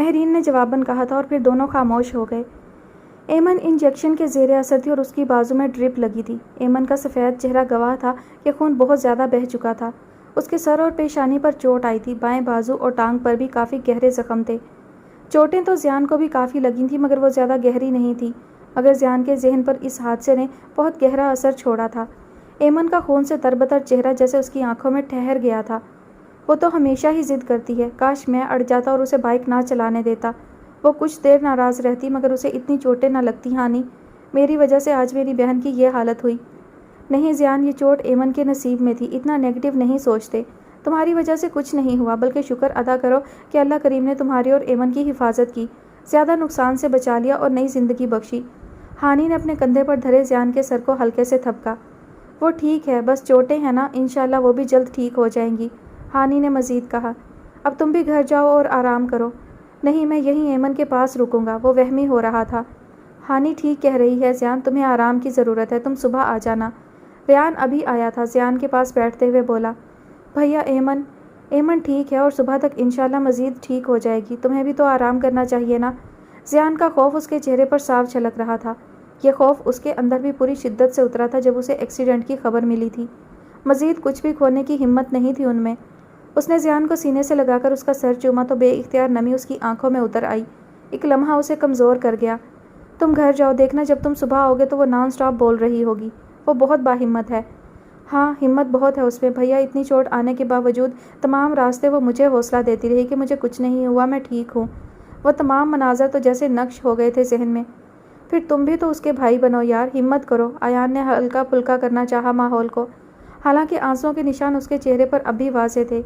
مہرین نے جواباً کہا تھا اور پھر دونوں خاموش ہو گئے۔ ایمن انجیکشن کے زیر اثر تھی اور اس کی بازو میں ڈرپ لگی تھی۔ ایمن کا سفید چہرہ گواہ تھا کہ خون بہت زیادہ بہہ چکا تھا۔ اس کے سر اور پیشانی پر چوٹ آئی تھی، بائیں بازو اور ٹانگ پر بھی کافی گہرے زخم تھے۔ چوٹیں تو زیان کو بھی کافی لگی تھیں مگر وہ زیادہ گہری نہیں تھی، مگر زیان کے ذہن پر اس حادثے نے بہت گہرا اثر چھوڑا تھا۔ ایمن کا خون سے تربتر چہرہ جیسے اس کی آنکھوں میں ٹھہر گیا تھا۔ وہ تو ہمیشہ ہی ضد کرتی ہے، کاش میں اڑ جاتا اور اسے بائک نہ چلانے دیتا۔ وہ کچھ دیر ناراض رہتی مگر اسے اتنی چوٹیں نہ لگتی۔ ہانی، میری وجہ سے آج میری بہن کی یہ حالت ہوئی۔ نہیں زیان، یہ چوٹ ایمن کے نصیب میں تھی، اتنا نیگیٹو نہیں سوچتے۔ تمہاری وجہ سے کچھ نہیں ہوا، بلکہ شکر ادا کرو کہ اللہ کریم نے تمہاری اور ایمن کی حفاظت کی، زیادہ نقصان سے بچا لیا اور نئی زندگی بخشی۔ ہانی نے اپنے کندھے پر دھرے زیان کے سر کو ہلکے سے تھپکا۔ وہ ٹھیک ہے، بس چوٹیں ہیں نا، انشاءاللہ وہ بھی جلد ٹھیک ہو جائیں گی، ہانی نے مزید کہا۔ اب تم بھی گھر جاؤ اور آرام کرو۔ نہیں، میں یہیں ایمن کے پاس رکوں گا، وہ وہمی ہو رہا تھا۔ ہانی ٹھیک کہہ رہی ہے زیان، تمہیں آرام کی ضرورت ہے، تم صبح آ جانا۔ ریان ابھی آیا تھا، زیان کے پاس بیٹھتے ہوئے بولا۔ بھیا ایمن ٹھیک ہے اور صبح تک انشاءاللہ مزید ٹھیک ہو جائے گی، تمہیں بھی تو آرام کرنا چاہیے نا۔ زیان کا خوف اس کے چہرے پر صاف جھلک رہا تھا۔ یہ خوف اس کے اندر بھی پوری شدت سے اترا تھا جب اسے ایکسیڈنٹ کی خبر ملی تھی۔ مزید کچھ بھی کھونے کی ہمت نہیں تھی ان میں۔ اس نے زیان کو سینے سے لگا کر اس کا سر چوما تو بے اختیار نمی اس کی آنکھوں میں اتر آئی۔ ایک لمحہ اسے کمزور کر گیا۔ تم گھر جاؤ، دیکھنا جب تم صبح آؤ گے تو وہ نان سٹاپ بول رہی ہوگی۔ وہ بہت باہمت ہے۔ ہاں، ہمت بہت ہے اس میں بھیا، اتنی چوٹ آنے کے باوجود تمام راستے وہ مجھے حوصلہ دیتی رہی کہ مجھے کچھ نہیں ہوا، میں ٹھیک ہوں۔ وہ تمام مناظر تو جیسے نقش ہو گئے تھے ذہن میں۔ پھر تم بھی تو اس کے بھائی بنو یار، ہمت کرو، ایان نے ہلکا پھلکا کرنا چاہا ماحول کو، حالانکہ آنسوؤں کے نشان اس کے چہرے پر اب بھی واضح تھے۔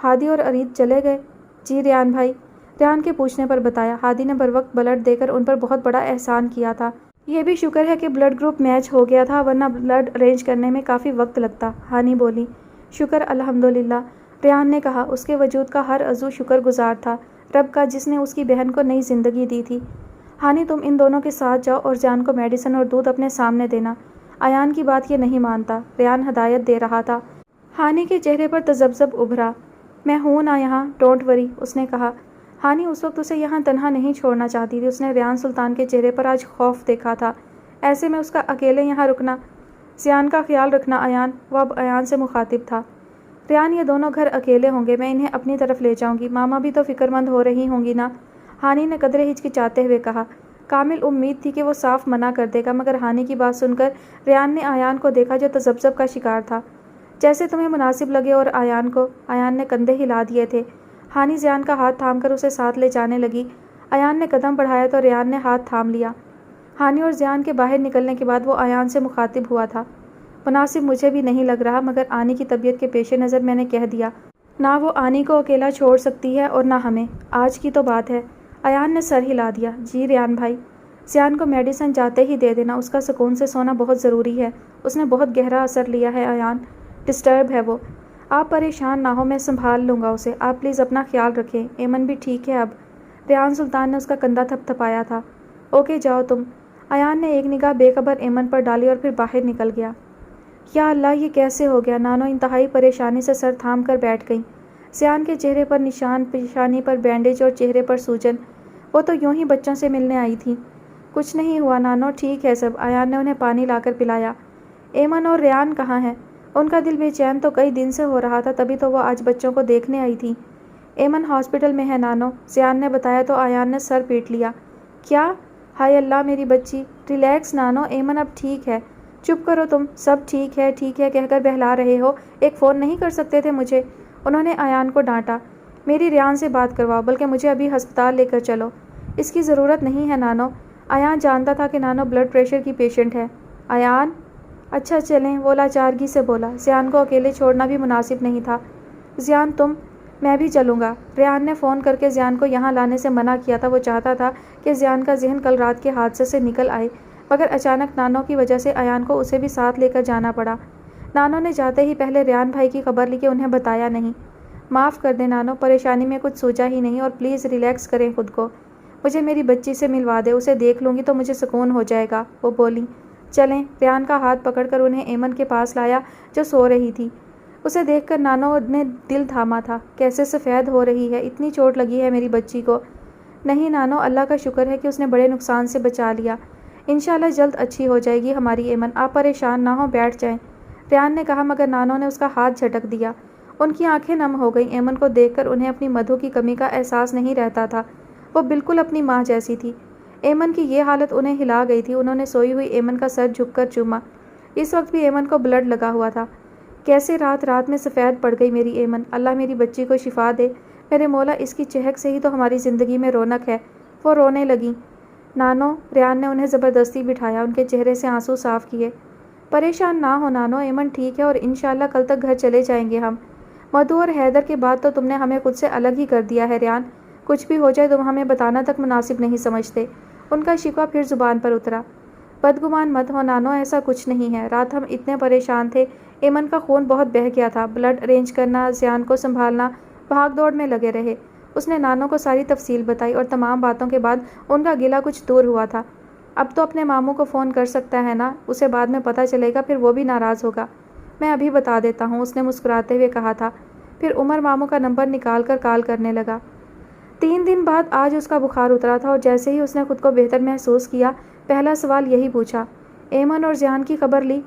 ہادی اور ارید چلے گئے؟ جی ریان بھائی، ریان کے پوچھنے پر بتایا۔ ہادی نے بروقت بلڈ دے کر ان پر بہت بڑا احسان کیا تھا۔ یہ بھی شکر ہے کہ بلڈ گروپ میچ ہو گیا تھا، ورنہ بلڈ ارینج کرنے میں کافی وقت لگتا، ہانی بولی۔ شکر الحمدللہ، ریان نے کہا۔ اس کے وجود کا ہر عضو شکر گزار تھا رب کا جس نے اس کی بہن کو نئی زندگی دی تھی۔ ہانی تم ان دونوں کے ساتھ جاؤ اور جان کو میڈیسن اور دودھ اپنے سامنے دینا، ایان کی بات یہ نہیں مانتا، ریان ہدایت دے رہا تھا۔ ہانی کے چہرے پر تذبذب ابھرا۔ میں ہوں نا یہاں، ڈونٹ وری، اس نے کہا۔ ہانی اس وقت اسے یہاں تنہا نہیں چھوڑنا چاہتی تھی، اس نے ریان سلطان کے چہرے پر آج خوف دیکھا تھا۔ ایسے میں اس کا اکیلے یہاں رکنا، زیان کا خیال رکھنا ایان، وہ اب ایان سے مخاطب تھا۔ ریان یہ دونوں گھر اکیلے ہوں گے، میں انہیں اپنی طرف لے جاؤں گی، ماما بھی تو فکر مند ہو رہی ہوں گی نا، ہانی نے قدرے ہچکچاتے ہوئے کہا۔ کامل امید تھی کہ وہ صاف منع کر دے گا مگر ہانی کی بات سن کر ریان نے ایان کو دیکھا جو تذبذب کا شکار تھا۔ جیسے تمہیں مناسب لگے اور ایان کو، ایان نے کندھے ہلا دیے تھے۔ ہانی زیان کا ہاتھ تھام کر اسے ساتھ لے جانے لگی۔ ایان نے قدم بڑھایا تو ریان نے ہاتھ تھام لیا۔ ہانی اور زیان کے باہر نکلنے کے بعد وہ ایان سے مخاطب ہوا تھا۔ مناسب مجھے بھی نہیں لگ رہا مگر آنی کی طبیعت کے پیش نظر میں نے کہہ دیا، نہ وہ آنی کو اکیلا چھوڑ سکتی ہے اور نہ ہمیں، آج کی تو بات ہے۔ ایان نے سر ہلا دیا۔ جی ریان بھائی، زیان کو میڈیسن جاتے ہی دے دینا، اس کا سکون سے سونا بہت ضروری ہے، اس نے بہت گہرا اثر لیا ہے ایان، ڈسٹرب ہے وہ۔ آپ پریشان نہ ہو، میں سنبھال لوں گا اسے، آپ پلیز اپنا خیال رکھیں، ایمن بھی ٹھیک ہے اب، ریان سلطان نے اس کا کندھا تھپ تھپایا تھا۔ اوکے جاؤ تم، ایان نے ایک نگاہ بے خبر ایمن پر ڈالی اور پھر باہر نکل گیا۔ یا اللہ، یہ کیسے ہو گیا، نانو انتہائی پریشانی سے سر تھام کر بیٹھ گئیں۔ زیان کے چہرے پر نشان، پیشانی پر بینڈیج اور چہرے پر سوجن، وہ تو یوں ہی بچوں سے ملنے آئی تھیں۔ کچھ نہیں ہوا نانو، ٹھیک ہے سب، ایان نے انہیں پانی لا کر پلایا۔ ایمن اور ریان کہاں ہیں؟ ان کا دل بے چین تو کئی دن سے ہو رہا تھا، تبھی تو وہ آج بچوں کو دیکھنے آئی تھیں۔ ایمن ہاسپٹل میں ہے نانو، زیان نے بتایا تو ایان نے سر پیٹ لیا۔ کیا؟ ہائے اللہ میری بچی، ریلیکس نانو، ایمن اب ٹھیک ہے، چپ کرو تم، سب ٹھیک ہے کہہ کر بہلا رہے ہو، ایک فون نہیں کر سکتے تھے مجھے؟ انہوں نے ایان کو ڈانٹا۔ میری ریان سے بات کرواؤ، بلکہ مجھے ابھی ہسپتال لے کر چلو۔ اس کی ضرورت نہیں ہے نانو، ایان جانتا تھا کہ نانو بلڈ پریشر کی پیشنٹ ہے۔ ایان، اچھا چلیں، وہ لاچارگی سے بولا، زیان کو اکیلے چھوڑنا بھی مناسب نہیں تھا۔ زیان تم، میں بھی چلوں گا، ریان نے فون کر کے زیان کو یہاں لانے سے منع کیا تھا۔ وہ چاہتا تھا کہ زیان کا ذہن کل رات کے حادثے سے نکل آئے مگر اچانک نانو کی وجہ سے ایان کو اسے بھی ساتھ لے کر جانا پڑا۔ نانو نے جاتے ہی پہلے ریان بھائی کی خبر لی کہ انہیں بتایا نہیں۔ معاف کر دیں نانو، پریشانی میں کچھ سوچا ہی نہیں، اور پلیز ریلیکس کریں خود کو، مجھے میری بچی سے ملوا دے، اسے دیکھ لوں گی تو مجھے سکون ہو جائے گا، وہ بولی۔ چلیں، ریان کا ہاتھ پکڑ کر انہیں ایمن کے پاس لایا جو سو رہی تھی۔ اسے دیکھ کر نانو نے دل تھاما تھا، کیسے سفید ہو رہی ہے، اتنی چوٹ لگی ہے میری بچی کو۔ نہیں نانو، اللہ کا شکر ہے کہ اس نے بڑے نقصان سے بچا لیا۔ انشاءاللہ جلد اچھی ہو جائے گی ہماری ایمن، آپ پریشان نہ ہوں، بیٹھ جائیں، ریان نے کہا، مگر نانو نے اس کا ہاتھ جھٹک دیا۔ ان کی آنکھیں نم ہو گئیں۔ ایمن کو دیکھ کر انہیں اپنی مدھو کی کمی کا احساس نہیں رہتا تھا، وہ بالکل اپنی ماں جیسی تھی۔ ایمن کی یہ حالت انہیں ہلا گئی تھی۔ انہوں نے سوئی ہوئی ایمن کا سر جھک کر چوما۔ اس وقت بھی ایمن کو بلڈ لگا ہوا تھا۔ کیسے رات رات میں سفید پڑ گئی میری ایمن، اللہ میری بچی کو شفا دے، میرے مولا، اس کی چہک سے ہی تو ہماری زندگی میں رونق ہے۔ وہ رونے لگیں۔ نانو، ریان نے انہیں زبردستی بٹھایا، ان کے چہرے سے آنسو صاف کیے۔ پریشان نہ ہو نانو، ایمن ٹھیک ہے اور انشاءاللہ کل تک گھر چلے جائیں گے ہم۔ مدھو اور حیدر کے بعد تو تم نے ہمیں خود سے الگ ہی کر دیا ہے ریان، کچھ بھی ہو جائے تم ہمیں بتانا تک مناسب نہیں سمجھتے۔ ان کا شکوہ پھر زبان پر اترا۔ بدگمان مت ہو نانو، ایسا کچھ نہیں ہے، رات ہم اتنے پریشان تھے، ایمن کا خون بہت بہہ گیا تھا، بلڈ ارینج کرنا، زیان کو سنبھالنا، بھاگ دوڑ میں لگے رہے۔ اس نے نانو کو ساری تفصیل بتائی اور تمام باتوں کے بعد ان کا گلہ کچھ دور ہوا تھا۔ اب تو اپنے ماموں کو فون کر سکتا ہے نا، اسے بعد میں پتہ چلے گا، پھر وہ بھی ناراض ہوگا۔ میں ابھی بتا دیتا ہوں، اس نے مسکراتے ہوئے کہا تھا، پھر عمر ماموں کا نمبر نکال کر کال کرنے لگا۔ 3 دن بعد آج اس کا بخار اترا تھا اور جیسے ہی اس نے خود کو بہتر محسوس کیا، پہلا سوال یہی پوچھا، ایمن اور زیان کی خبر لی؟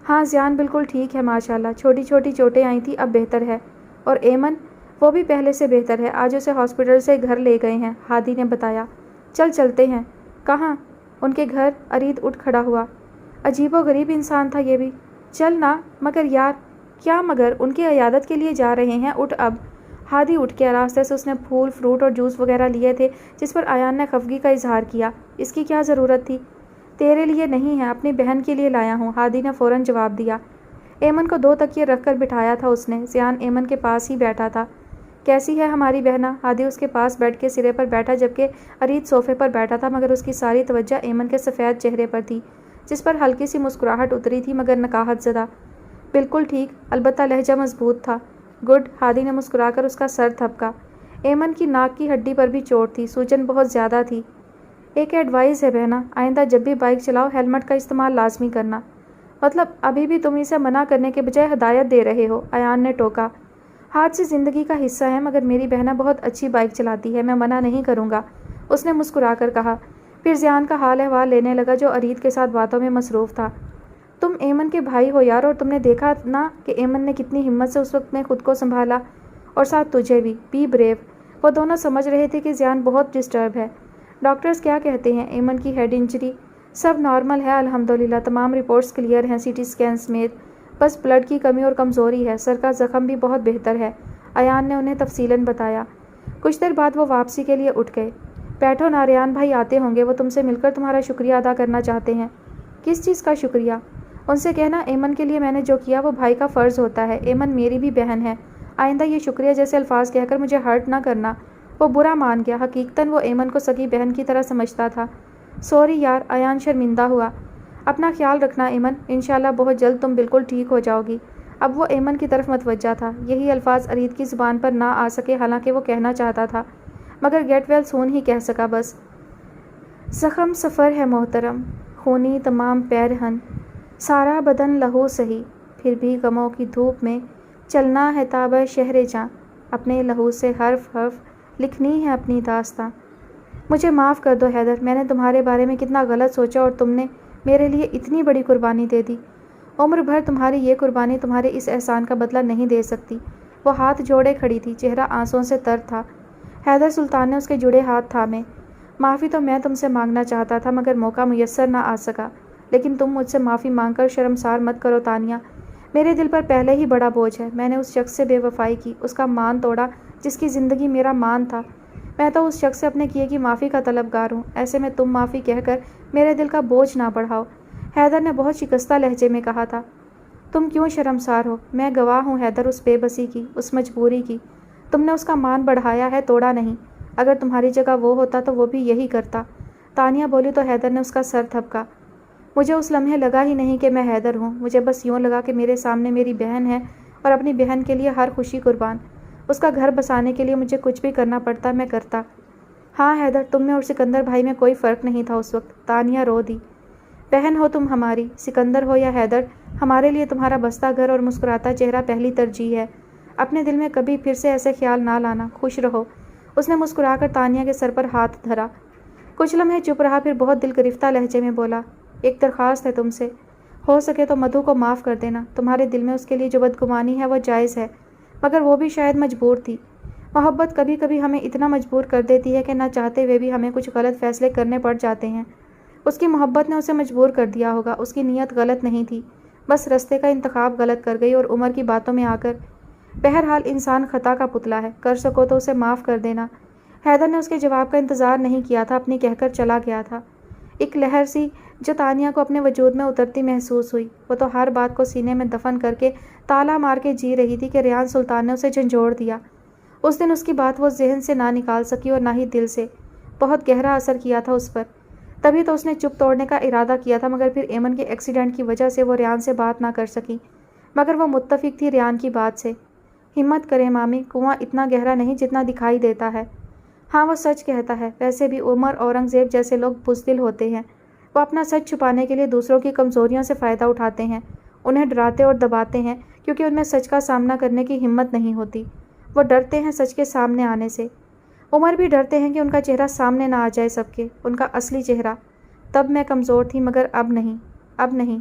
ہاں، زیان بالکل ٹھیک ہے ماشاءاللہ، چھوٹی چھوٹی چوٹیں آئی تھیں، اب بہتر ہے۔ اور ایمن؟ وہ بھی پہلے سے بہتر ہے، آج اسے ہاسپٹل سے گھر لے گئے ہیں، ہادی نے بتایا۔ چل چلتے ہیں۔ کہاں؟ ان کے گھر۔ ارید اٹھ کھڑا ہوا۔ عجیب و غریب انسان تھا یہ بھی۔ چل نا۔ مگر یار۔ کیا مگر؟ ان کی عیادت کے لیے جا رہے ہیں، اٹھ اب۔ ہادی اٹھ گیا۔ راستے سے اس نے پھول، فروٹ اور جوس وغیرہ لیے تھے، جس پر ایان نے خفگی کا اظہار کیا۔ اس کی کیا ضرورت تھی؟ تیرے لیے نہیں ہے، اپنی بہن کے لیے لایا ہوں، ہادی نے فوراً جواب دیا۔ ایمن کو 2 تکیے رکھ کر بٹھایا تھا اس نے، زیان ایمن کے پاس ہی بیٹھا تھا۔ کیسی ہے ہماری بہنا؟ ہادی اس کے پاس بیڈ کے سرے پر بیٹھا جبکہ ارید صوفے پر بیٹھا تھا، مگر اس کی ساری توجہ ایمن کے سفید چہرے پر تھی، جس پر ہلکی سی مسکراہٹ اتری تھی مگر نکاہت زدہ۔ بالکل ٹھیک، البتہ لہجہ مضبوط تھا۔ گڈ، ہادی نے مسکرا کر اس کا سر تھپکا۔ ایمن کی ناک کی ہڈی پر بھی چوٹ تھی، سوجن بہت زیادہ تھی۔ ایک ایڈوائز ہے بہنا، آئندہ جب بھی بائک چلاؤ ہیلمٹ کا استعمال لازمی کرنا۔ مطلب ابھی بھی تم اسے منع کرنے کے بجائے ہدایت دے رہے ہو، ایان نے ٹوکا۔ حادثے زندگی کا حصہ ہے، مگر میری بہنا بہت اچھی بائک چلاتی ہے، میں منع نہیں کروں گا، اس نے مسکرا کر کہا۔ پھر زیان کا حال احوال لینے لگا جو ارید کے ساتھ باتوں میں مصروف تھا۔ تم ایمن کے بھائی ہو یار، اور تم نے دیکھا نا کہ ایمن نے کتنی ہمت سے اس وقت میں خود کو سنبھالا، اور ساتھ تجھے بھی، بی بریو۔ وہ دونوں سمجھ رہے تھے کہ زیان بہت ڈسٹرب ہے۔ ڈاکٹرز کیا کہتے ہیں؟ ایمن کی ہیڈ انجری سب نارمل ہے الحمدللہ، تمام رپورٹس کلیئر ہیں، سی ٹی اسکین سمیت، بس بلڈ کی کمی اور کمزوری ہے، سر کا زخم بھی بہت بہتر ہے، ایان نے انہیں تفصیلاً بتایا۔ کچھ دیر بعد وہ واپسی کے لیے اٹھ گئے۔ بیٹھو نا، ریان بھائی آتے ہوں گے، وہ تم سے مل کر تمہارا شکریہ ادا کرنا چاہتے ہیں۔ کس چیز کا شکریہ؟ ان سے کہنا ایمن کے لیے میں نے جو کیا وہ بھائی کا فرض ہوتا ہے، ایمن میری بھی بہن ہے، آئندہ یہ شکریہ جیسے الفاظ کہہ کر مجھے ہرٹ نہ کرنا۔ وہ برا مان گیا، حقیقتاً وہ ایمن کو سگی بہن کی طرح سمجھتا تھا۔ سوری یار، ایان شرمندہ ہوا۔ اپنا خیال رکھنا ایمن، انشاءاللہ بہت جلد تم بالکل ٹھیک ہو جاؤ گی۔ اب وہ ایمن کی طرف متوجہ تھا، یہی الفاظ ارید کی زبان پر نہ آ سکے، حالانکہ وہ کہنا چاہتا تھا، مگر گیٹ ویل سون ہی کہہ سکا بس۔ زخم سفر ہے محترم، خونی تمام پیرہن، سارا بدن لہو سہی، پھر بھی غموں کی دھوپ میں چلنا ہے تابہ شہر جاں، اپنے لہو سے حرف حرف لکھنی ہے اپنی داستاں۔ مجھے معاف کر دو حیدر، میں نے تمہارے بارے میں کتنا غلط سوچا اور تم نے میرے لیے اتنی بڑی قربانی دے دی۔ عمر بھر تمہاری یہ قربانی تمہارے اس احسان کا بدلہ نہیں دے سکتی۔ وہ ہاتھ جوڑے کھڑی تھی، چہرہ آنسوؤں سے تر تھا۔ حیدر سلطان نے اس کے جڑے ہاتھ تھامے۔ معافی تو میں تم سے مانگنا چاہتا تھا مگر موقع میسر نہ آ سکا، لیکن تم مجھ سے معافی مانگ کر شرمسار مت کرو تانیہ، میرے دل پر پہلے ہی بڑا بوجھ ہے، میں نے اس شخص سے بے وفائی کی، اس کا مان توڑا جس کی زندگی میرا مان تھا، میں تو اس شخص سے اپنے کیے کی معافی کا طلبگار ہوں، ایسے میں تم معافی کہہ کر میرے دل کا بوجھ نہ بڑھاؤ، حیدر نے بہت شکستہ لہجے میں کہا تھا۔ تم کیوں شرمسار ہو؟ میں گواہ ہوں حیدر اس بے بسی کی، اس مجبوری کی، تم نے اس کا مان بڑھایا ہے، توڑا نہیں، اگر تمہاری جگہ وہ ہوتا تو وہ بھی یہی کرتا، تانیہ بولی تو حیدر نے اس کا سر تھپکا۔ مجھے اس لمحے لگا ہی نہیں کہ میں حیدر ہوں، مجھے بس یوں لگا کہ میرے سامنے میری بہن ہے اور اپنی بہن کے لیے ہر خوشی قربان، اس کا گھر بسانے کے لیے مجھے کچھ بھی کرنا پڑتا میں کرتا۔ ہاں حیدر، تم میں اور سکندر بھائی میں کوئی فرق نہیں تھا اس وقت، تانیہ رو دی۔ بہن ہو تم ہماری، سکندر ہو یا حیدر، ہمارے لیے تمہارا بستہ گھر اور مسکراتا چہرہ پہلی ترجیح ہے، اپنے دل میں کبھی پھر سے ایسے خیال نہ لانا، خوش رہو۔ اس نے مسکرا کر تانیہ کے سر پر ہاتھ دھرا۔ کچھ لمحے چپ رہا، پھر بہت دل گرفتہ لہجے میں بولا، ایک درخواست ہے تم سے، ہو سکے تو مدھو کو معاف کر دینا۔ تمہارے دل میں اس کے لیے جو بدگمانی ہے وہ جائز ہے، مگر وہ بھی شاید مجبور تھی۔ محبت کبھی کبھی ہمیں اتنا مجبور کر دیتی ہے کہ نہ چاہتے ہوئے بھی ہمیں کچھ غلط فیصلے کرنے پڑ جاتے ہیں۔ اس کی محبت نے اسے مجبور کر دیا ہوگا، اس کی نیت غلط نہیں تھی، بس رستے کا انتخاب غلط کر گئی اور عمر کی باتوں میں آ کر۔ بہرحال انسان خطا کا پتلا ہے، کر سکو تو اسے معاف کر دینا۔ حیدر نے اس کے جواب کا انتظار نہیں کیا تھا، اپنی کہہ کر چلا گیا تھا۔ ایک لہر سی جو تانیہ کو اپنے وجود میں اترتی محسوس ہوئی۔ وہ تو ہر بات کو سینے میں دفن کر کے تالا مار کے جی رہی تھی کہ ریان سلطان نے اسے جھنجھوڑ دیا۔ اس دن اس کی بات وہ ذہن سے نہ نکال سکی اور نہ ہی دل سے، بہت گہرا اثر کیا تھا اس پر۔ تبھی تو اس نے چپ توڑنے کا ارادہ کیا تھا، مگر پھر ایمن کے ایکسیڈنٹ کی وجہ سے وہ ریان سے بات نہ کر سکی، مگر وہ متفق تھی ریان کی بات سے۔ ہمت کرے مامی، کنواں اتنا گہرا نہیں جتنا دکھائی دیتا ہے۔ ہاں وہ سچ کہتا ہے، ویسے بھی عمر اورنگزیب جیسے لوگ بزدل ہوتے ہیں، وہ اپنا سچ چھپانے کے لیے دوسروں کی کمزوریوں سے فائدہ اٹھاتے ہیں، انہیں ڈراتے اور دباتے ہیں کیونکہ ان میں سچ کا سامنا کرنے کی ہمت نہیں ہوتی۔ وہ ڈرتے ہیں سچ کے سامنے آنے سے۔ عمر بھی ڈرتے ہیں کہ ان کا چہرہ سامنے نہ آ جائے سب کے، ان کا اصلی چہرہ۔ تب میں کمزور تھی مگر اب نہیں، اب نہیں۔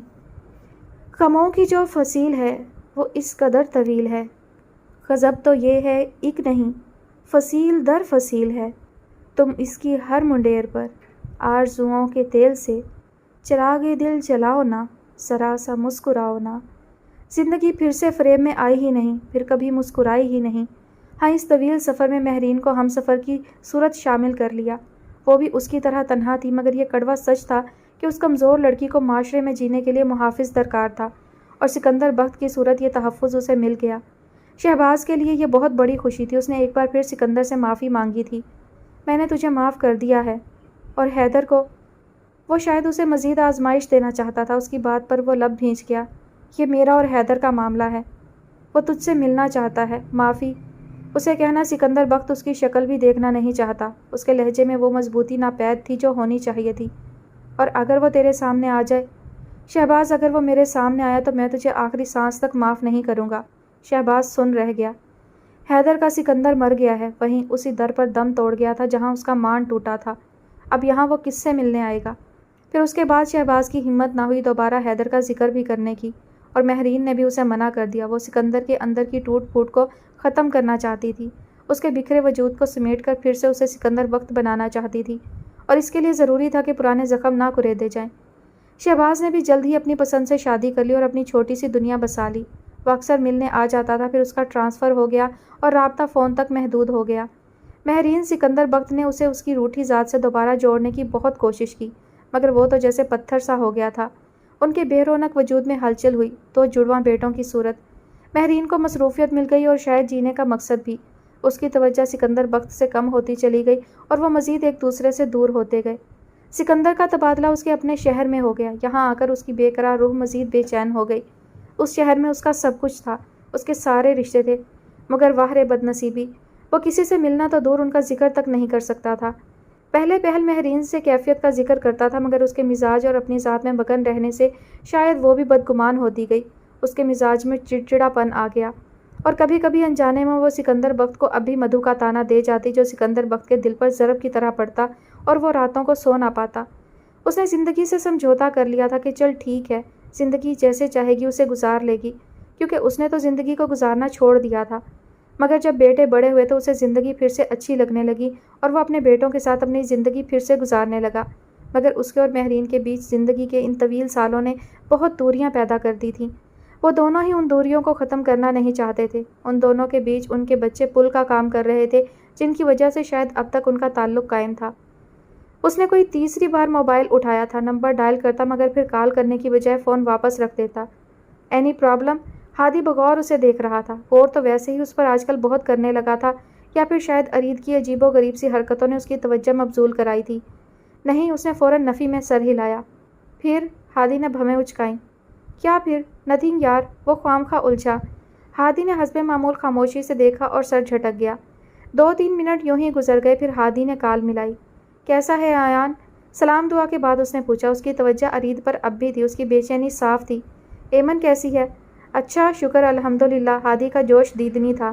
غموں کی جو فصیل ہے وہ اس قدر طویل ہے، غضب تو یہ ہے ایک نہیں، فصیل در فصیل ہے۔ تم اس کی ہر منڈیر پر آرزوؤں کے تیل سے چراغ دل جلاؤ نا، ذرا سا مسکراؤ نا۔ زندگی پھر سے فریب میں آئی ہی نہیں، پھر کبھی مسکرائی ہی نہیں۔ ہاں اس طویل سفر میں مہرین کو ہم سفر کی صورت شامل کر لیا۔ وہ بھی اس کی طرح تنہا تھی، مگر یہ کڑوا سچ تھا کہ اس کمزور لڑکی کو معاشرے میں جینے کے لیے محافظ درکار تھا، اور سکندر بخت کی صورت یہ تحفظ اسے مل گیا۔ شہباز کے لیے یہ بہت بڑی خوشی تھی، اس نے ایک بار پھر سکندر سے معافی مانگی تھی۔ میں نے تجھے معاف کر دیا ہے۔ اور حیدر کو، وہ شاید اسے مزید آزمائش دینا چاہتا تھا، اس کی بات پر وہ لب بھینچ گیا۔ یہ میرا اور حیدر کا معاملہ ہے، وہ تجھ سے ملنا چاہتا ہے، معافی۔ اسے کہنا سکندر بخت اس کی شکل بھی دیکھنا نہیں چاہتا۔ اس کے لہجے میں وہ مضبوطی ناپید تھی جو ہونی چاہیے تھی۔ اور اگر وہ تیرے سامنے آ جائے شہباز، اگر وہ میرے سامنے آیا تو میں تجھے آخری سانس تک معاف نہیں کروں گا۔ شہباز سن رہ گیا۔ حیدر کا سکندر مر گیا ہے، وہیں اسی در پر دم توڑ گیا تھا جہاں اس کا مان ٹوٹا تھا۔ اب یہاں وہ کس سے ملنے آئے گا؟ پھر اس کے بعد شہباز کی ہمت نہ ہوئی دوبارہ حیدر کا ذکر بھی کرنے کی، اور مہرین نے بھی اسے منع کر دیا۔ وہ سکندر کے اندر کی ٹوٹ پھوٹ کو ختم کرنا چاہتی تھی، اس کے بکھرے وجود کو سمیٹ کر پھر سے اسے سکندر بخت بنانا چاہتی تھی، اور اس کے لیے ضروری تھا کہ پرانے زخم نہ کریدے جائیں۔ شہباز نے بھی جلد ہی اپنی پسند سے شادی کر لی اور اپنی چھوٹی سی دنیا بسا لی۔ وہ اکثر ملنے آ جاتا تھا، پھر اس کا ٹرانسفر ہو گیا اور رابطہ فون تک محدود ہو گیا۔ مہرین سکندر بخت نے اسے اس کی روٹھی ذات سے دوبارہ جوڑنے کی بہت کوشش کی، مگر وہ تو جیسے پتھر سا ہو گیا تھا۔ ان کے بے رونق وجود میں ہلچل ہوئی، دو جڑواں بیٹوں کی صورت۔ مہرین کو مصروفیت مل گئی اور شاید جینے کا مقصد بھی۔ اس کی توجہ سکندر بخت سے کم ہوتی چلی گئی اور وہ مزید ایک دوسرے سے دور ہوتے گئے۔ سکندر کا تبادلہ اس کے اپنے شہر میں ہو گیا، یہاں آ کر اس کی بے قرار روح مزید بے چین ہو گئی۔ اس شہر میں اس کا سب کچھ تھا، اس کے سارے رشتے تھے، مگر واہ بد نصیبی، وہ کسی سے ملنا تو دور ان کا ذکر تک نہیں کر سکتا تھا۔ پہلے پہل مہرین سے کیفیت کا ذکر کرتا تھا، مگر اس کے مزاج اور اپنی ذات میں مگن رہنے سے شاید وہ بھی بدگمان ہوتی گئی۔ اس کے مزاج میں چڑچڑا پن آ گیا، اور کبھی کبھی انجانے میں وہ سکندر بخت کو اب بھی مدھو کا تانا دے جاتی جو سکندر بخت کے دل پر ضرب کی طرح پڑتا اور وہ راتوں کو سو نہ پاتا۔ اس نے زندگی سے سمجھوتا کر لیا تھا کہ چل ٹھیک ہے، زندگی جیسے چاہے گی اسے گزار لے گی، کیونکہ اس نے تو زندگی کو گزارنا چھوڑ دیا تھا۔ مگر جب بیٹے بڑے ہوئے تو اسے زندگی پھر سے اچھی لگنے لگی اور وہ اپنے بیٹوں کے ساتھ اپنی زندگی پھر سے گزارنے لگا۔ مگر اس کے اور مہرین کے بیچ زندگی کے ان طویل سالوں نے بہت دوریاں پیدا کر دی تھیں۔ وہ دونوں ہی ان دوریوں کو ختم کرنا نہیں چاہتے تھے۔ ان دونوں کے بیچ ان کے بچے پل کا کام کر رہے تھے، جن کی وجہ سے شاید اب تک ان کا تعلق قائم تھا۔ اس نے کوئی تیسری بار موبائل اٹھایا تھا، نمبر ڈائل کرتا مگر پھر کال کرنے کی بجائے فون واپس رکھ دیتا۔ Any problem? ہادی بغور اسے دیکھ رہا تھا۔ غور تو ویسے ہی اس پر آج کل بہت کرنے لگا تھا، یا پھر شاید ارید کی عجیب و غریب سی حرکتوں نے اس کی توجہ مبذول کرائی تھی۔ نہیں، اس نے فوراً نفی میں سر ہلایا۔ پھر؟ ہادی نے بھویں اچکائیں۔ کیا پھر؟ نتھنگ یار، وہ خواہ الجھا۔ ہادی نے حسب معمول خاموشی سے دیکھا اور سر جھٹک گیا۔ 2-3 منٹ یوں ہی گزر گئے، پھر ہادی نے کال ملائی۔ کیسا ہے آیان؟ سلام دعا کے بعد اس نے پوچھا۔ اس کی توجہ ارید پر اب بھی تھی، اس کی بے چینی صاف تھی۔ ایمن کیسی ہے؟ اچھا شکر الحمدللہ، ہادی کا جوش دیدنی تھا۔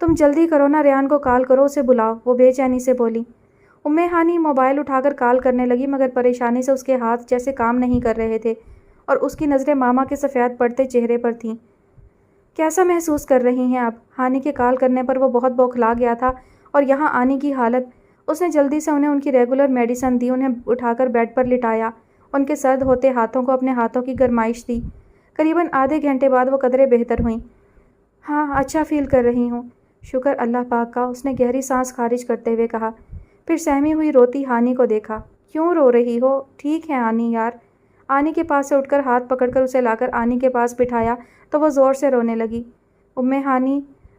تم جلدی کرو نا، ریان کو کال کرو، اسے بلاؤ، وہ بے چینی سے بولی۔ ہانی موبائل اٹھا کر کال کرنے لگی، مگر پریشانی سے اس کے ہاتھ جیسے کام نہیں کر رہے تھے اور اس کی نظریں ماما کے سفید پڑتے چہرے پر تھیں۔ کیسا محسوس کر رہی ہیں آپ؟ ہانی کے کال کرنے پر وہ بہت بوکھلا گیا تھا اور یہاں آنے کی حالت۔ اس نے جلدی سے انہیں ان کی ریگولر میڈیسن دی، انہیں اٹھا کر بیڈ پر لٹایا، ان کے سرد ہوتے ہاتھوں کو اپنے ہاتھوں کی گرمائش دی۔ قریباً آدھے گھنٹے بعد وہ قدرے بہتر ہوئیں۔ ہاں، اچھا فیل کر رہی ہوں، شکر اللہ پاک کا، اس نے گہری سانس خارج کرتے ہوئے کہا۔ پھر سہمی ہوئی روتی ہانی کو دیکھا۔ کیوں رو رہی ہو؟ ٹھیک ہے آنی یار۔ آنی کے پاس سے اٹھ کر ہاتھ پکڑ کر اسے لا کر آنی کے پاس بٹھایا تو وہ زور سے رونے لگی۔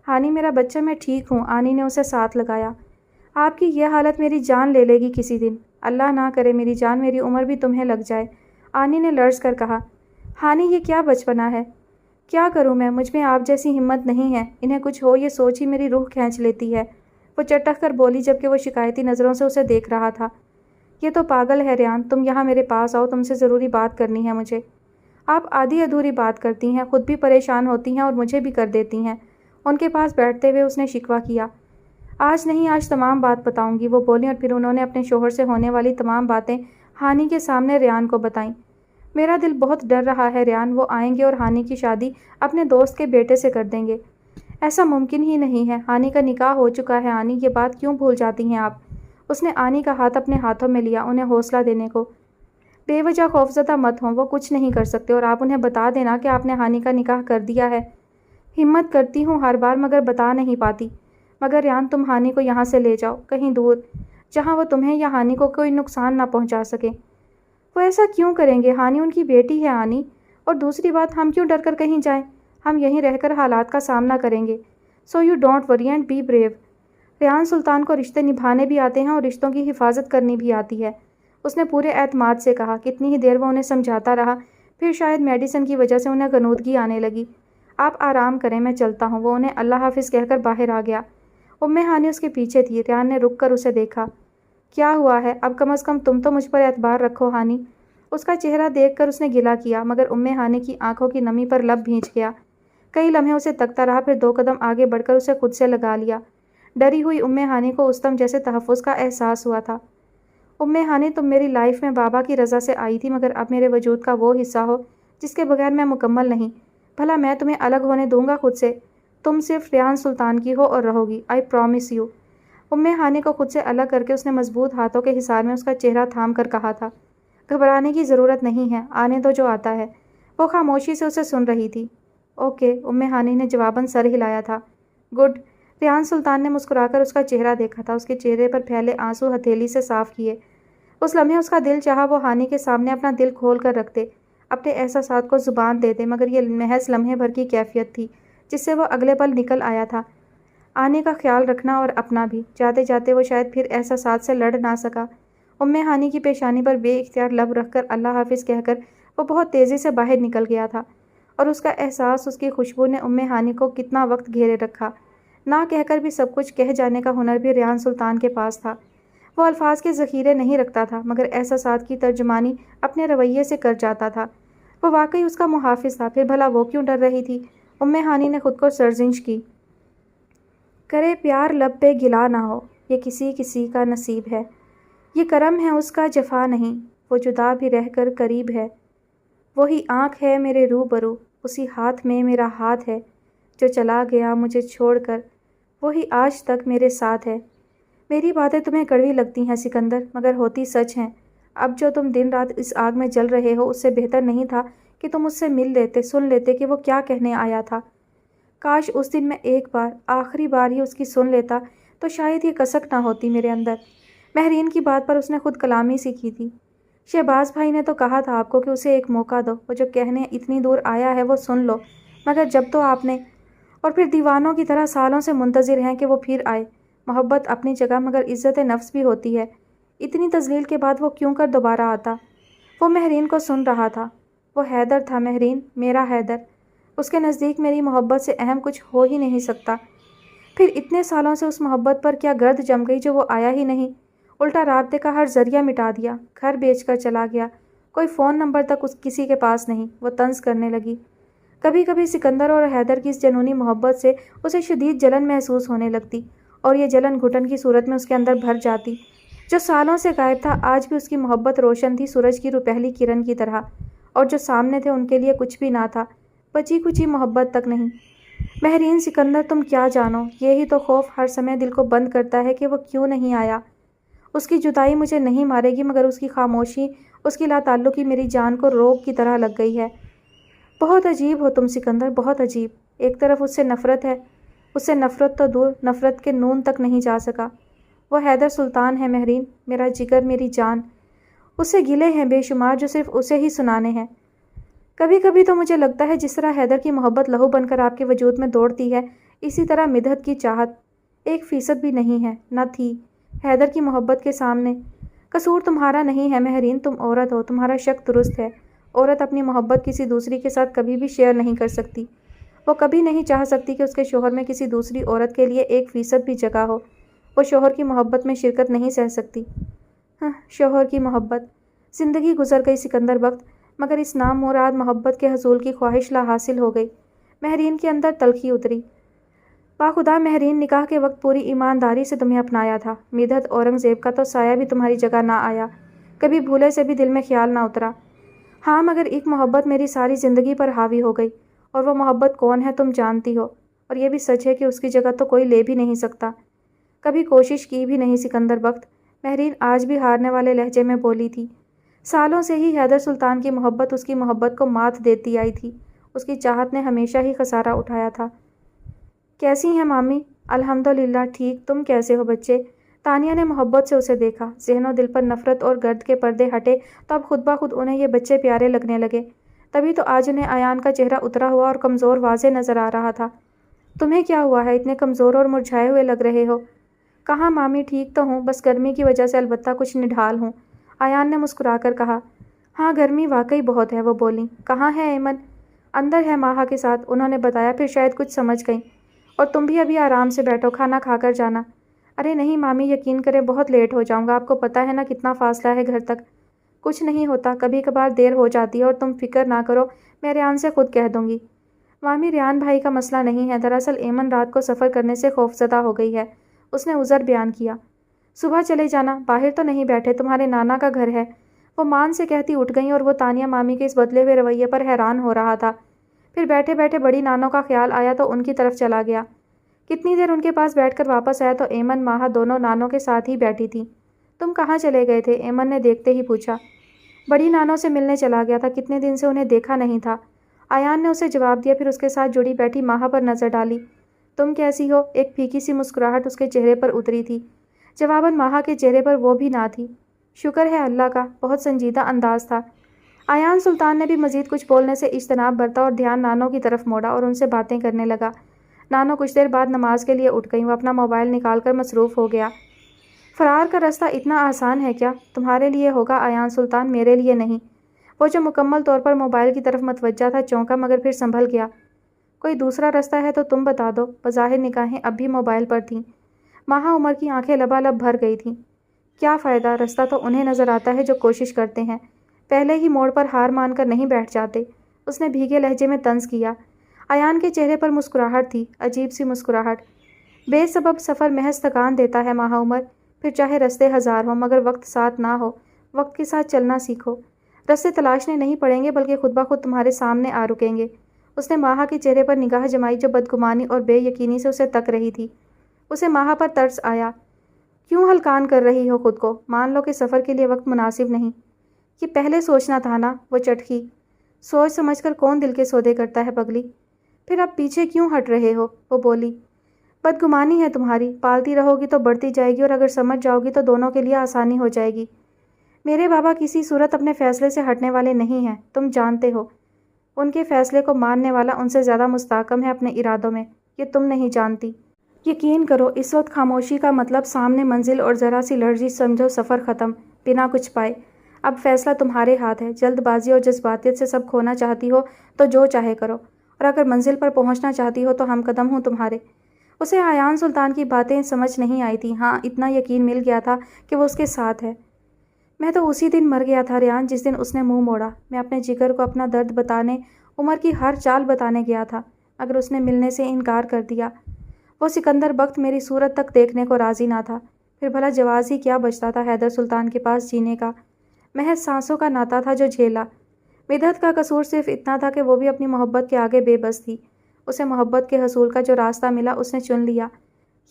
ہانی میرا بچہ، میں ٹھیک ہوں، آنی نے اسے ساتھ لگایا۔ آپ کی یہ حالت میری جان لے لے گی کسی دن، اللہ نہ کرے میری جان، میری عمر بھی تمہیں لگ جائے، آنی نے لرز کر کہا۔ ہانی یہ کیا بچپنا ہے، کیا کروں میں، مجھ میں آپ جیسی ہمت نہیں ہے، انہیں کچھ ہو یہ سوچ ہی میری روح کھینچ لیتی ہے، وہ چٹک کر بولی جبکہ وہ شکایتی نظروں سے اسے دیکھ رہا تھا۔ یہ تو پاگل ہے ریان، تم یہاں میرے پاس آؤ، تم سے ضروری بات کرنی ہے مجھے۔ آپ آدھی ادھوری بات کرتی ہیں، خود بھی پریشان ہوتی ہیں اور مجھے بھی کر دیتی ہیں، ان کے پاس بیٹھتے ہوئے اس نے شکوہ کیا۔ آج نہیں، آج تمام بات بتاؤں گی، وہ بولی اور پھر انہوں نے اپنے شوہر سے ہونے والی تمام باتیں ہانی کے سامنے ریان کو بتائیں۔ میرا دل بہت ڈر رہا ہے ریان، وہ آئیں گے اور ہانی کی شادی اپنے دوست کے بیٹے سے کر دیں گے۔ ایسا ممکن ہی نہیں ہے، ہانی کا نکاح ہو چکا ہے آنی، یہ بات کیوں بھول جاتی ہیں آپ؟ اس نے آنی کا ہاتھ اپنے ہاتھوں میں لیا انہیں حوصلہ دینے کو۔ بے وجہ خوفزدہ مت ہوں، وہ کچھ نہیں کر سکتے، اور آپ انہیں بتا دینا کہ آپ نے ہانی کا نکاح کر دیا ہے۔ ہمت کرتی ہوں ہر بار مگر بتا نہیں پاتی۔ مگر ریان تم ہانی کو یہاں سے لے جاؤ، کہیں دور، جہاں وہ تمہیں یا ہانی کو کوئی نقصان نہ پہنچا سکے۔ وہ ایسا کیوں کریں گے؟ ہانی ان کی بیٹی ہے آنی، اور دوسری بات ہم کیوں ڈر کر کہیں جائیں؟ ہم یہیں رہ کر حالات کا سامنا کریں گے۔ So you don't worry and be brave. Ryan Sultan کو رشتے نبھانے بھی آتے ہیں اور رشتوں کی حفاظت کرنی بھی آتی ہے، اس نے پورے اعتماد سے کہا۔ کتنی ہی دیر وہ انہیں سمجھاتا رہا، پھر شاید میڈیسن کی وجہ سے انہیں غنودگی آنے لگی۔ آپ آرام کریں، میں چلتا ہوں، وہ انہیں اللہ حافظ کہہ کر باہر آ گیا۔ ہانی اس کے پیچھے تھی۔ ریان نے رک کر اسے دیکھا۔ کیا ہوا ہے؟ اب کم از کم تم تو مجھ پر اعتبار رکھو ہانی۔ اس کا چہرہ دیکھ کر اس نے گلہ کیا، مگر ہانی کی آنکھوں کی نمی پر لب بھیج گیا۔ کئی لمحے اسے تکتا رہا، پھر 2 قدم آگے بڑھ کر اسے خود سے لگا لیا۔ ڈری ہوئی ہانی کو اس دم جیسے تحفظ کا احساس ہوا تھا۔ ہانی، تم میری لائف میں بابا کی رضا سے آئی تھی، مگر اب میرے وجود کا وہ حصہ ہو جس کے بغیر میں مکمل نہیں۔ بھلا میں تمہیں الگ ہونے دوں گا خود سے؟ تم صرف ریان سلطان کی ہو اور رہو گی، آئی پرومس یو۔ ہانی کو خود سے الگ کر کے اس نے مضبوط ہاتھوں کے حصار میں اس کا چہرہ تھام کر کہا تھا۔ گھبرانے کی ضرورت نہیں ہے، آنے دو جو آتا ہے۔ وہ خاموشی سے اسے سن رہی تھی۔ اوکے، ہانی نے جواباً سر ہلایا تھا۔ گڈ۔ ریان سلطان نے مسکرا کر اس کا چہرہ دیکھا تھا، اس کے چہرے پر پھیلے آنسو ہتھیلی سے صاف کیے۔ اس لمحے اس کا دل چاہا وہ ہانی کے سامنے اپنا دل کھول کر رکھ دے، اپنے احساسات کو زبان دے دے، مگر یہ محض لمحے بھر کی کیفیت تھی جس سے وہ اگلے پل نکل آیا تھا۔ آنے کا خیال رکھنا اور اپنا بھی۔ جاتے جاتے وہ شاید پھر احساسات سے لڑ نہ سکا۔ ہانی کی پیشانی پر بے اختیار لب رکھ کر اللہ حافظ کہہ کر وہ بہت تیزی سے باہر نکل گیا تھا، اور اس کا احساس، اس کی خوشبو نے ہانی کو کتنا وقت گھیرے رکھا۔ نہ کہہ کر بھی سب کچھ کہہ جانے کا ہنر بھی ریان سلطان کے پاس تھا۔ وہ الفاظ کے ذخیرے نہیں رکھتا تھا، مگر احساسات کی ترجمانی اپنے رویے سے کر جاتا تھا۔ وہ واقعی اس کا محافظ تھا، پھر بھلا وہ کیوں ڈر رہی تھی؟ ہانی نے خود کو سرزنش کی۔ کرے پیار لب پہ گلا نہ ہو، یہ کسی کسی کا نصیب ہے، یہ کرم ہے اس کا جفا نہیں، وہ جدا بھی رہ کر قریب ہے، وہی آنکھ ہے میرے روبرو، اسی ہاتھ میں میرا ہاتھ ہے، جو چلا گیا مجھے چھوڑ کر، وہی آج تک میرے ساتھ ہے۔ میری باتیں تمہیں کڑوی لگتی ہیں سکندر، مگر ہوتی سچ ہیں۔ اب جو تم دن رات اس آگ میں جل رہے ہو، اس سے بہتر نہیں تھا کہ تم اس سے مل لیتے، سن لیتے کہ وہ کیا کہنے آیا تھا۔ کاش اس دن میں ایک بار، آخری بار ہی اس کی سن لیتا، تو شاید یہ کسک نہ ہوتی میرے اندر۔ مہرین کی بات پر اس نے خود کلامی سیکھی تھی۔ شہباز بھائی نے تو کہا تھا آپ کو کہ اسے ایک موقع دو، وہ جو کہنے اتنی دور آیا ہے وہ سن لو، مگر جب تو آپ نے، اور پھر دیوانوں کی طرح سالوں سے منتظر ہیں کہ وہ پھر آئے۔ محبت اپنی جگہ، مگر عزت نفس بھی ہوتی ہے۔ اتنی تذلیل کے بعد وہ کیوں کر دوبارہ آتا؟ وہ مہرین کو سن رہا تھا۔ وہ حیدر تھا مہرین، میرا حیدر۔ اس کے نزدیک میری محبت سے اہم کچھ ہو ہی نہیں سکتا۔ پھر اتنے سالوں سے اس محبت پر کیا گرد جم گئی جو وہ آیا ہی نہیں؟ الٹا رابطے کا ہر ذریعہ مٹا دیا، گھر بیچ کر چلا گیا، کوئی فون نمبر تک کسی کے پاس نہیں۔ وہ طنز کرنے لگی۔ کبھی کبھی سکندر اور حیدر کی اس جنونی محبت سے اسے شدید جلن محسوس ہونے لگتی، اور یہ جلن گھٹن کی صورت میں اس کے اندر بھر جاتی۔ جو سالوں سے غائب تھا آج بھی اس کی محبت روشن تھی، سورج کی روپہلی کرن کی طرح، اور جو سامنے تھے ان کے لیے کچھ بھی نہ تھا، بچی کچی محبت تک نہیں۔ مہرین سکندر تم کیا جانو، یہی تو خوف ہر سمے دل کو بند کرتا ہے کہ وہ کیوں نہیں آیا۔ اس کی جدائی مجھے نہیں مارے گی، مگر اس کی خاموشی، اس کی لا تعلقی میری جان کو روگ کی طرح لگ گئی ہے۔ بہت عجیب ہو تم سکندر، بہت عجیب۔ ایک طرف اس سے نفرت ہے، اس سے نفرت تو دور، نفرت کے نون تک نہیں جا سکا۔ وہ حیدر سلطان ہے مہرین، میرا جگر، میری جان۔ اس سے گلے ہیں بے شمار جو صرف اسے ہی سنانے ہیں۔ کبھی کبھی تو مجھے لگتا ہے جس طرح حیدر کی محبت لہو بن کر آپ کے وجود میں دوڑتی ہے، اسی طرح مدحت کی چاہت 1% بھی نہیں ہے، نہ تھی حیدر کی محبت کے سامنے۔ قصور تمہارا نہیں ہے مہرین، تم عورت ہو، تمہارا شک درست ہے۔ عورت اپنی محبت کسی دوسری کے ساتھ کبھی بھی شیئر نہیں کر سکتی۔ وہ کبھی نہیں چاہ سکتی کہ اس کے شوہر میں کسی دوسری عورت کے لیے 1% بھی جگہ ہو۔ وہ شوہر کی محبت میں شرکت نہیں سہ سکتی۔ شوہر کی محبت۔ زندگی گزر گئی سکندر بخت، مگر اس نام مراد محبت کے حصول کی خواہش لا حاصل ہو گئی۔ مہرین کے اندر تلخی اتری۔ باخدا مہرین، نکاح کے وقت پوری ایمانداری سے تمہیں اپنایا تھا۔ مدحت اورنگزیب کا تو سایہ بھی تمہاری جگہ نہ آیا، کبھی بھولے سے بھی دل میں خیال نہ اترا۔ ہاں، مگر ایک محبت میری ساری زندگی پر حاوی ہو گئی، اور وہ محبت کون ہے تم جانتی ہو، اور یہ بھی سچ ہے کہ اس کی جگہ تو کوئی لے بھی نہیں سکتا۔ کبھی کوشش کی بھی نہیں سکندر بخت، مہرین آج بھی ہارنے والے لہجے میں بولی تھی۔ سالوں سے ہی حیدر سلطان کی محبت اس کی محبت کو مات دیتی آئی تھی، اس کی چاہت نے ہمیشہ ہی خسارہ اٹھایا تھا۔ کیسی ہیں مامی؟ الحمدللہ ٹھیک، تم کیسے ہو بچے؟ تانیہ نے محبت سے اسے دیکھا۔ ذہن و دل پر نفرت اور گرد کے پردے ہٹے تو اب خود بخود انہیں یہ بچے پیارے لگنے لگے۔ تبھی تو آج انہیں ایان کا چہرہ اترا ہوا اور کمزور واضح نظر آ رہا تھا۔ تمہیں کیا ہوا ہے، اتنے کمزور اور مرجھائے ہوئے لگ رہے ہو؟ کہاں مامی، ٹھیک تو ہوں، بس گرمی کی وجہ سے البتہ کچھ نڈھال ہوں، ایان نے مسکرا کر کہا۔ ہاں گرمی واقعی بہت ہے، وہ بولیں۔ کہاں ہے ایمن؟ اندر ہے ماہا کے ساتھ، انہوں نے بتایا، پھر شاید کچھ سمجھ گئیں۔ اور تم بھی ابھی آرام سے بیٹھو، کھانا کھا کر جانا۔ ارے نہیں مامی، یقین کریں بہت لیٹ ہو جاؤں گا، آپ کو پتہ ہے نا کتنا فاصلہ ہے گھر تک۔ کچھ نہیں ہوتا، کبھی کبھار دیر ہو جاتی ہے، اور تم فکر نہ کرو، میں ریان سے خود کہہ دوں گی۔ مامی ریان بھائی کا مسئلہ نہیں ہے، دراصل ایمن رات کو سفر کرنے سے خوفزدہ ہو گئی ہے، اس نے عذر بیان کیا۔ صبح چلے جانا، باہر تو نہیں بیٹھے، تمہارے نانا کا گھر ہے۔ وہ مان سے کہتی اٹھ گئیں، اور وہ تانیہ مامی کے اس بدلے ہوئے رویے پر حیران ہو رہا تھا۔ پھر بیٹھے بیٹھے بڑی نانوں کا خیال آیا تو ان کی طرف چلا گیا۔ کتنی دیر ان کے پاس بیٹھ کر واپس آیا تو ایمن ماہا دونوں نانوں کے ساتھ ہی بیٹھی تھی۔ تم کہاں چلے گئے تھے؟ ایمن نے دیکھتے ہی پوچھا۔ بڑی نانوں سے ملنے چلا گیا تھا، کتنے دن سے انہیں دیکھا نہیں تھا، ایان نے اسے جواب دیا، پھر اس کے ساتھ جڑی بیٹھی ماہا پر نظر ڈالی۔ تم کیسی ہو؟ ایک پھیکی سی مسکراہٹ اس کے چہرے پر اتری تھی، جواباً ماہا کے چہرے پر وہ بھی نہ تھی۔ شکر ہے اللہ کا، بہت سنجیدہ انداز تھا۔ ایان سلطان نے بھی مزید کچھ بولنے سے اجتناب برتا اور دھیان نانوں کی طرف موڑا اور ان سے باتیں کرنے لگا۔ نانوں کچھ دیر بعد نماز کے لیے اٹھ گئیں، وہ اپنا موبائل نکال کر مصروف ہو گیا۔ فرار کا راستہ اتنا آسان ہے کیا؟ تمہارے لیے ہوگا ایان سلطان، میرے لیے نہیں۔ وہ جو مکمل طور پر موبائل کی طرف متوجہ تھا چونکا، مگر پھر سنبھل گیا۔ کوئی دوسرا راستہ ہے تو تم بتا دو۔ بظاہر نگاہیں اب بھی موبائل پر تھیں۔ ماہا عمر کی آنکھیں لبالب بھر گئی تھیں۔ کیا فائدہ، راستہ تو انہیں نظر آتا ہے جو کوشش کرتے ہیں، پہلے ہی موڑ پر ہار مان کر نہیں بیٹھ جاتے، اس نے بھیگے لہجے میں طنز کیا۔ ایان کے چہرے پر مسکراہٹ تھی، عجیب سی مسکراہٹ۔ بے سبب سفر محض تھکان دیتا ہے ماہا عمر، پھر چاہے رستے ہزار ہوں مگر وقت ساتھ نہ ہو، وقت کے ساتھ چلنا سیکھو۔ رستے تلاشنے نہیں پڑیں گے بلکہ خود بخود تمہارے سامنے آ رکیں گے۔ اس نے ماہا کے چہرے پر نگاہ جمائی جو بدگمانی اور بے یقینی سے اسے تک رہی تھی۔ اسے ماہا پر ترس آیا۔ کیوں ہلکان کر رہی ہو خود کو؟ مان لو کہ سفر کے لیے وقت مناسب نہیں، یہ پہلے سوچنا تھا نا، وہ چٹکی۔ سوچ سمجھ کر کون دل کے سودے کرتا ہے پگلی؟ پھر اب پیچھے کیوں ہٹ رہے ہو؟ وہ بولی۔ بدگمانی ہے تمہاری، پالتی رہو گی تو بڑھتی جائے گی، اور اگر سمجھ جاؤ گی تو دونوں کے لیے آسانی ہو جائے گی۔ میرے بابا کسی صورت اپنے فیصلے سے ہٹنے والے نہیں ہیں، تم جانتے ہو۔ ان کے فیصلے کو ماننے والا ان سے زیادہ مستحکم ہے اپنے ارادوں میں، یہ تم نہیں جانتی۔ یقین کرو، اس وقت خاموشی کا مطلب سامنے منزل اور ذرا سی لرزش سمجھو سفر ختم، بنا کچھ پائے۔ اب فیصلہ تمہارے ہاتھ ہے، جلد بازی اور جذباتیت سے سب کھونا چاہتی ہو تو جو چاہے کرو، اور اگر منزل پر پہنچنا چاہتی ہو تو ہم قدم ہوں تمہارے۔ اسے ایان سلطان کی باتیں سمجھ نہیں آئی تھیں، ہاں اتنا یقین مل گیا تھا کہ وہ اس کے ساتھ ہے۔ میں تو اسی دن مر گیا تھا ریان جس دن اس نے منہ موڑا۔ میں اپنے جگر کو اپنا درد بتانے عمر کی ہر چال بتانے گیا تھا، مگر اس نے ملنے سے انکار کر دیا۔ وہ سکندر بخت میری صورت تک دیکھنے کو راضی نہ تھا۔ پھر بھلا جواز ہی کیا بچتا تھا حیدر سلطان کے پاس جینے کا؟ محض سانسوں کا ناتا تھا جو جھیلا۔ مدحت کا قصور صرف اتنا تھا کہ وہ بھی اپنی محبت کے آگے بے بس تھی۔ اسے محبت کے حصول کا جو راستہ ملا اس نے چن لیا،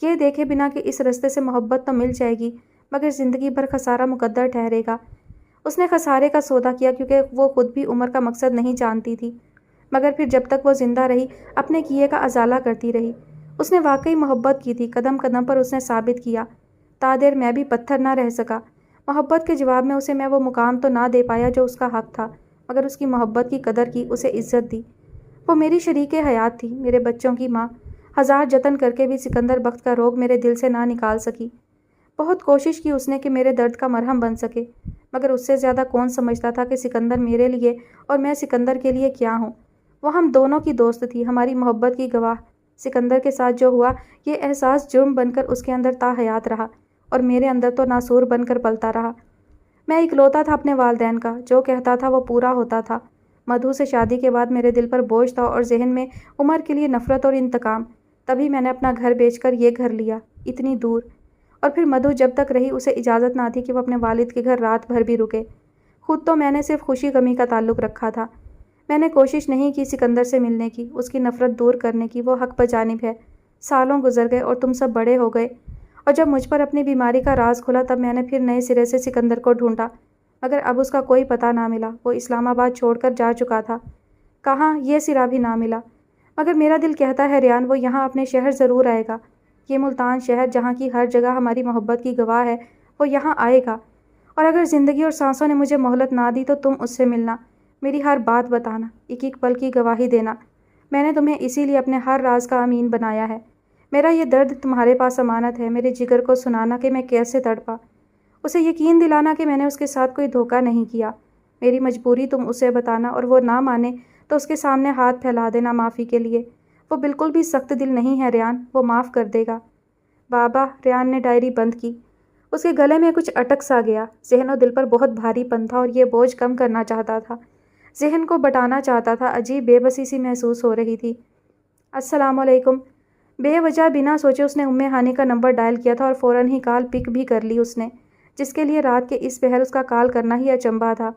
یہ دیکھے بنا کہ اس رستے سے محبت تو مل جائے گی مگر زندگی بھر خسارہ مقدر ٹھہرے گا۔ اس نے خسارے کا سودا کیا کیونکہ وہ خود بھی عمر کا مقصد نہیں جانتی تھی، مگر پھر جب تک وہ زندہ رہی اپنے کیے کا ازالہ کرتی رہی۔ اس نے واقعی محبت کی تھی، قدم قدم پر اس نے ثابت کیا۔ تا دیر میں بھی پتھر نہ رہ سکا۔ محبت کے جواب میں اسے میں وہ مقام تو نہ دے پایا جو اس کا حق تھا، مگر اس کی محبت کی قدر کی، اسے عزت دی۔ وہ میری شریک حیات تھی، میرے بچوں کی ماں۔ ہزار جتن کر کے بھی سکندر بخت کا روگ میرے دل سے نہ نکال سکی۔ بہت کوشش کی اس نے کہ میرے درد کا مرہم بن سکے، مگر اس سے زیادہ کون سمجھتا تھا کہ سکندر میرے لیے اور میں سکندر کے لیے کیا ہوں۔ وہ ہم دونوں کی دوست تھی، ہماری محبت کی گواہ۔ سکندر کے ساتھ جو ہوا یہ احساس جرم بن کر اس کے اندر تا حیات رہا اور میرے اندر تو ناسور بن کر پلتا رہا۔ میں اکلوتا تھا اپنے والدین کا، جو کہتا تھا وہ پورا ہوتا تھا۔ مدھو سے شادی کے بعد میرے دل پر بوجھ تھا اور ذہن میں عمر کے لیے نفرت اور انتقام۔ تبھی میں نے اپنا گھر بیچ کر یہ گھر لیا، اتنی دور۔ اور پھر مدھو جب تک رہی اسے اجازت نہ تھی کہ وہ اپنے والد کے گھر رات بھر بھی رکے۔ خود تو میں نے صرف خوشی غمی کا تعلق رکھا تھا۔ میں نے کوشش نہیں کی سکندر سے ملنے کی، اس کی نفرت دور کرنے کی، وہ حق بجانب ہے۔ سالوں گزر گئے اور تم سب بڑے ہو گئے، اور جب مجھ پر اپنی بیماری کا راز کھلا تب میں نے پھر نئے سرے سے سکندر کو ڈھونڈا، مگر اب اس کا کوئی پتہ نہ ملا۔ وہ اسلام آباد چھوڑ کر جا چکا تھا، کہاں یہ سرا بھی نہ ملا۔ مگر میرا دل کہتا ہے ریان وہ یہاں اپنے شہر ضرور آئے گا۔ یہ ملتان شہر جہاں کی ہر جگہ ہماری محبت کی گواہ ہے، وہ یہاں آئے گا۔ اور اگر زندگی اور سانسوں نے مجھے مہلت نہ دی تو تم اس سے ملنا، میری ہر بات بتانا، ایک ایک پل کی گواہی دینا۔ میں نے تمہیں اسی لیے اپنے ہر راز کا امین بنایا ہے۔ میرا یہ درد تمہارے پاس امانت ہے، میرے جگر کو سنانا کہ میں کیسے تڑپا، اسے یقین دلانا کہ میں نے اس کے ساتھ کوئی دھوکہ نہیں کیا۔ میری مجبوری تم اسے بتانا، اور وہ نہ مانے تو اس کے سامنے ہاتھ پھیلا دینا معافی کے لیے۔ وہ بالکل بھی سخت دل نہیں ہے ریان، وہ معاف کر دے گا۔ بابا، ریان نے ڈائری بند کی۔ اس کے گلے میں کچھ اٹک سا گیا، ذہن و دل پر بہت بھاری پن تھا اور یہ بوجھ کم کرنا چاہتا تھا، ذہن کو بٹانا چاہتا تھا۔ عجیب بے بسی سی محسوس ہو رہی تھی۔ السلام علیکم۔ بے وجہ بنا سوچے اس نے ہانی کا نمبر ڈائل کیا تھا اور فوراً ہی کال پک بھی کر لی اس نے، جس کے لیے رات کے اس پہر اس کا کال کرنا ہی اچنبھا تھا۔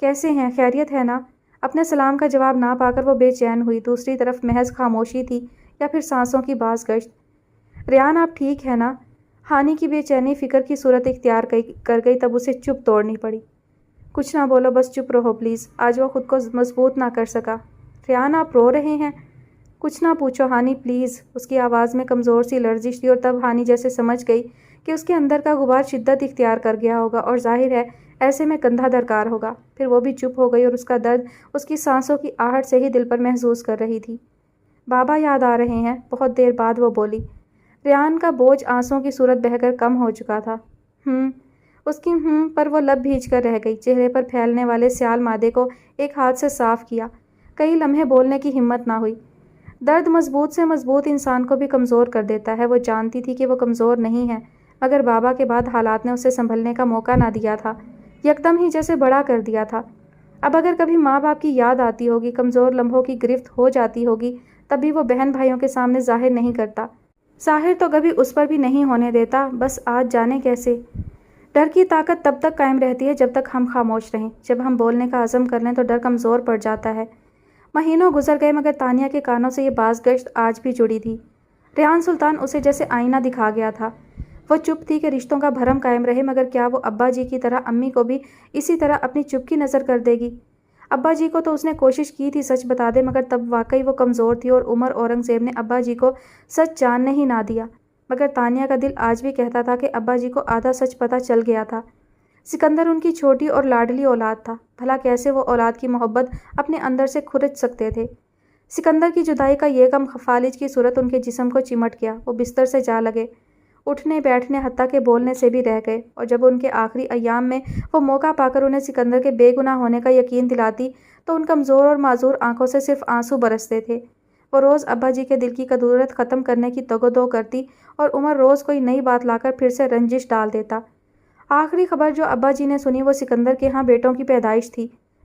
کیسے ہیں؟ خیریت ہے نا؟ اپنے سلام کا جواب نہ پا کر وہ بے چین ہوئی۔ دوسری طرف محض خاموشی تھی یا پھر سانسوں کی باز گشت۔ ریان آپ ٹھیک ہے نا؟ ہانی کی بے چینی فکر کی صورت اختیار کر گئی، تب اسے چپ توڑنی پڑی۔ کچھ نہ بولو، بس چپ رہو پلیز۔ آج وہ خود کو مضبوط نہ کر سکا۔ ریان آپ رو رہے ہیں؟ کچھ نہ پوچھو ہانی پلیز۔ اس کی آواز میں کمزور سی لرزش تھی اور تب ہانی جیسے سمجھ گئی کہ اس کے اندر کا غبار شدت اختیار کر گیا ہوگا اور ظاہر ہے ایسے میں کندھا درکار ہوگا۔ پھر وہ بھی چپ ہو گئی اور اس کا درد اس کی سانسوں کی آہٹ سے ہی دل پر محسوس کر رہی تھی۔ بابا یاد آ رہے ہیں؟ بہت دیر بعد وہ بولی۔ ریان کا بوجھ آنسوں کی صورت بہہ کر کم ہو چکا تھا۔ اس کی پر وہ لب بھیج کر رہ گئی۔ چہرے پر پھیلنے والے سیال مادے کو ایک ہاتھ سے صاف کیا۔ کئی لمحے بولنے کی ہمت نہ ہوئی۔ درد مضبوط سے مضبوط انسان کو بھی کمزور کر دیتا ہے۔ وہ جانتی تھی کہ وہ کمزور نہیں ہے، مگر بابا کے بعد حالات نے اسے سنبھلنے کا موقع نہ دیا تھا، یکدم ہی جیسے بڑا کر دیا تھا۔ اب اگر کبھی ماں باپ کی یاد آتی ہوگی، کمزور لمحوں کی گرفت ہو جاتی ہوگی، تب بھی وہ بہن بھائیوں کے سامنے ظاہر نہیں کرتا۔ ظاہر تو کبھی اس پر بھی نہیں ہونے دیتا، بس آج جانے کیسے۔ ڈر کی طاقت تب تک قائم رہتی ہے جب تک ہم خاموش رہیں۔ جب ہم بولنے کا عزم کر لیں تو ڈر کمزور پڑ جاتا ہے۔ مہینوں گزر گئے مگر تانیہ کے کانوں سے یہ باز گشت آج بھی جڑی تھی۔ ریان سلطان اسے جیسے آئینہ دکھا گیا تھا۔ وہ چپ تھی کہ رشتوں کا بھرم قائم رہے، مگر کیا وہ ابا جی کی طرح امی کو بھی اسی طرح اپنی چپ کی نظر کر دے گی؟ ابا جی کو تو اس نے کوشش کی تھی سچ بتا دے، مگر تب واقعی وہ کمزور تھی اور عمر اورنگزیب نے ابا جی کو سچ جاننے ہی نہ دیا۔ مگر تانیہ کا دل آج بھی کہتا تھا کہ ابا جی کو آدھا سچ پتہ چل گیا تھا۔ سکندر ان کی چھوٹی اور لاڈلی اولاد تھا، بھلا کیسے وہ اولاد کی محبت اپنے اندر سے کھرچ سکتے تھے؟ سکندر کی جدائی کا یہ غم فالج کی صورت ان کے جسم کو چمٹ گیا۔ وہ بستر سے جا لگے، اٹھنے بیٹھنے حتیٰ کہ بولنے سے بھی رہ گئے، اور جب ان کے آخری ایام میں وہ موقع پا کر انہیں سکندر کے بے گناہ ہونے کا یقین دلاتی تو ان کمزور اور معذور آنکھوں سے صرف آنسو برستے تھے۔ وہ روز ابا جی کے دل کی کدورت ختم کرنے کی تگ و دو کرتی اور عمر روز کوئی نئی بات لا کر پھر سے رنجش ڈال دیتا۔ آخری خبر جو ابا جی نے سنی وہ سکندر کے ہاں بیٹوں کی پیدائش تھی۔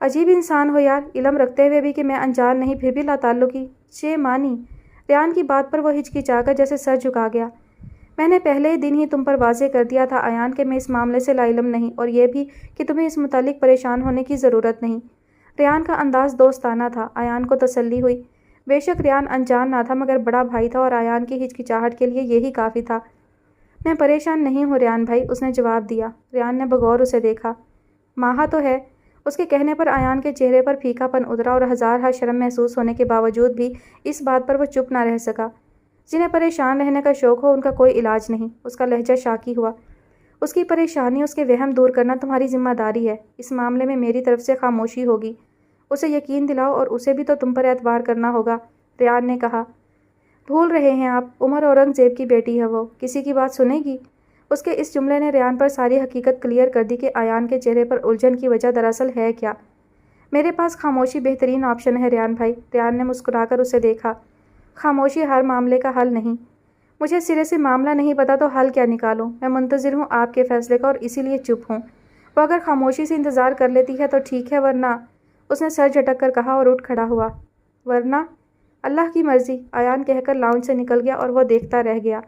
عجیب انسان ہو یار، علم رکھتے ہوئے بھی کہ میں انجان نہیں پھر بھی لاتعلقی۔ چے مانی۔ ریان کی بات پر وہ ہچکچا کر جیسے سر جھکا گیا۔ میں نے پہلے ہی دن ہی تم پر واضح کر دیا تھا ایان کہ میں اس معاملے سے لا علم نہیں، اور یہ بھی کہ تمہیں اس متعلق پریشان ہونے کی ضرورت نہیں۔ ریان کا انداز دوستانہ تھا۔ ایان کو تسلی ہوئی۔ بے شک ریان انجان نہ تھا مگر بڑا بھائی تھا، اور ایان کی ہچکچاہٹ کے لیے یہی کافی تھا۔ میں پریشان نہیں ہوں ریان بھائی، اس نے جواب دیا۔ ریان نے بغور اسے دیکھا۔ ماہا تو ہے۔ اس کے کہنے پر ایان کے چہرے پر پھیکا پن اترا، اور ہزارہا شرم محسوس ہونے کے باوجود بھی اس بات پر وہ چپ نہ رہ سکا۔ جنہیں پریشان رہنے کا شوق ہو ان کا کوئی علاج نہیں۔ اس کا لہجہ شاکی ہوا۔ اس کی پریشانی، اس کے وہم دور کرنا تمہاری ذمہ داری ہے۔ اس معاملے میں میری طرف سے خاموشی ہوگی۔ اسے یقین دلاؤ، اور اسے بھی تو تم پر اعتبار کرنا ہوگا، ریان نے کہا۔ بھول رہے ہیں آپ، عمر اورنگزیب کی بیٹی ہے وہ، کسی کی بات سنے گی؟ اس کے اس جملے نے ریان پر ساری حقیقت کلیئر کر دی کہ ایان کے چہرے پر الجھن کی وجہ دراصل ہے کیا۔ میرے پاس خاموشی بہترین آپشن ہے ریان بھائی، ریان نے مسکرا کر اسے دیکھا۔ خاموشی ہر معاملے کا حل نہیں۔ مجھے سرے سے معاملہ نہیں پتا تو حل کیا نکالوں؟ میں منتظر ہوں آپ کے فیصلے کا، اور اسی لیے چپ ہوں۔ وہ اگر خاموشی سے انتظار کر لیتی ہے تو ٹھیک ہے، ورنہ… اس نے سر جھٹک کر کہا اور اٹھ کھڑا ہوا۔ ورنہ؟ اللہ کی مرضی، ایان کہہ کر لاؤنج سے نکل گیا، اور وہ دیکھتا رہ گیا۔